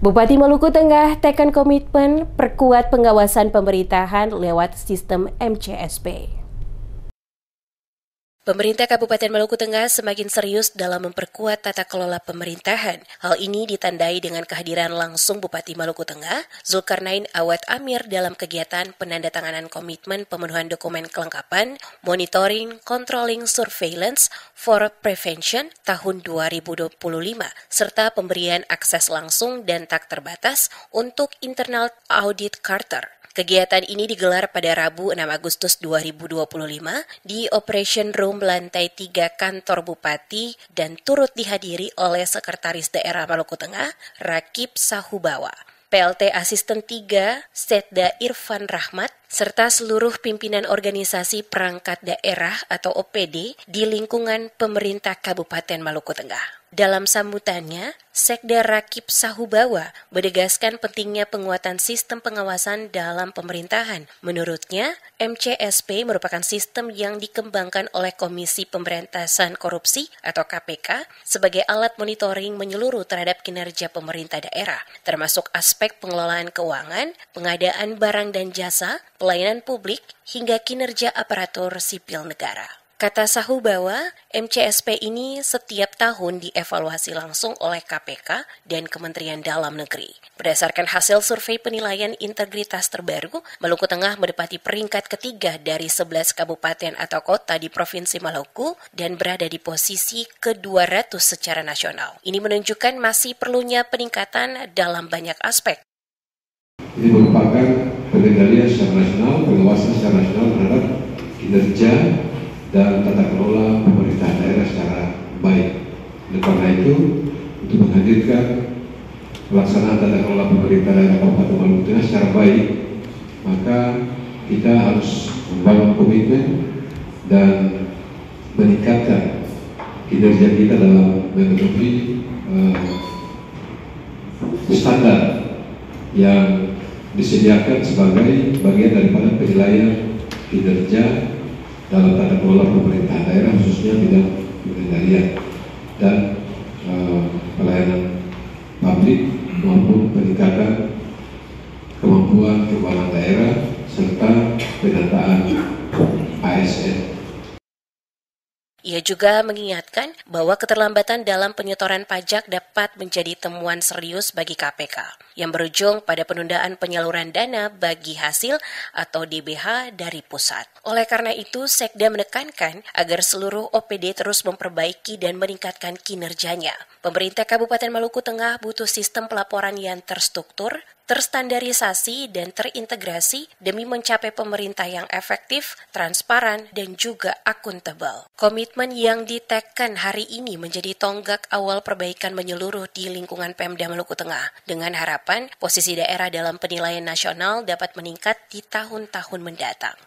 Bupati Maluku Tengah tekan komitmen perkuat pengawasan pemerintahan lewat sistem MCSP. Pemerintah Kabupaten Maluku Tengah semakin serius dalam memperkuat tata kelola pemerintahan. Hal ini ditandai dengan kehadiran langsung Bupati Maluku Tengah, Zulkarnain Awad Amir dalam kegiatan penandatanganan komitmen pemenuhan dokumen kelengkapan, monitoring, controlling, surveillance for prevention tahun 2025, serta pemberian akses langsung dan tak terbatas untuk internal audit Carter. Kegiatan ini digelar pada Rabu 6 Agustus 2025 di Operation Room lantai 3 kantor Bupati dan turut dihadiri oleh Sekretaris Daerah Maluku Tengah, Rakib Sahubawa, PLT Asisten 3, Setda Irfan Rahmat, serta seluruh pimpinan organisasi perangkat daerah atau OPD di lingkungan pemerintah Kabupaten Maluku Tengah. Dalam sambutannya, Sekda Rakib Sahubawa menegaskan pentingnya penguatan sistem pengawasan dalam pemerintahan. Menurutnya, MCSP merupakan sistem yang dikembangkan oleh Komisi Pemberantasan Korupsi atau KPK sebagai alat monitoring menyeluruh terhadap kinerja pemerintah daerah, termasuk aspek pengelolaan keuangan, pengadaan barang dan jasa, pelayanan publik, hingga kinerja aparatur sipil negara. Kata Sahubawa, MCSP ini setiap tahun dievaluasi langsung oleh KPK dan Kementerian Dalam Negeri. Berdasarkan hasil survei penilaian integritas terbaru, Maluku Tengah menempati peringkat ketiga dari 11 kabupaten atau kota di Provinsi Maluku dan berada di posisi ke-200 secara nasional. Ini menunjukkan masih perlunya peningkatan dalam banyak aspek. Ini merupakan pengendalian secara nasional, pengawasan secara nasional terhadap kinerja dan tata kelola pemerintah daerah secara baik. Oleh karena itu, untuk menghadirkan pelaksanaan tata kelola pemerintah daerah Kabupaten Maluku Tengah secara baik, maka kita harus membangun komitmen dan meningkatkan kinerja kita dalam memenuhi standar yang disediakan sebagai bagian daripada penilaian kinerja dalam tata kelola pemerintah daerah, khususnya bidang pengendalian dan pelayanan publik maupun peningkatan kemampuan keuangan daerah serta penataan ASN. Ia juga mengingatkan bahwa keterlambatan dalam penyetoran pajak dapat menjadi temuan serius bagi KPK yang berujung pada penundaan penyaluran dana bagi hasil atau DBH dari pusat. Oleh karena itu, Sekda menekankan agar seluruh OPD terus memperbaiki dan meningkatkan kinerjanya. Pemerintah Kabupaten Maluku Tengah butuh sistem pelaporan yang terstruktur, terstandarisasi dan terintegrasi demi mencapai pemerintah yang efektif, transparan, dan juga akuntabel. Komitmen yang ditekan hari ini menjadi tonggak awal perbaikan menyeluruh di lingkungan Pemda Maluku Tengah, dengan harapan posisi daerah dalam penilaian nasional dapat meningkat di tahun-tahun mendatang.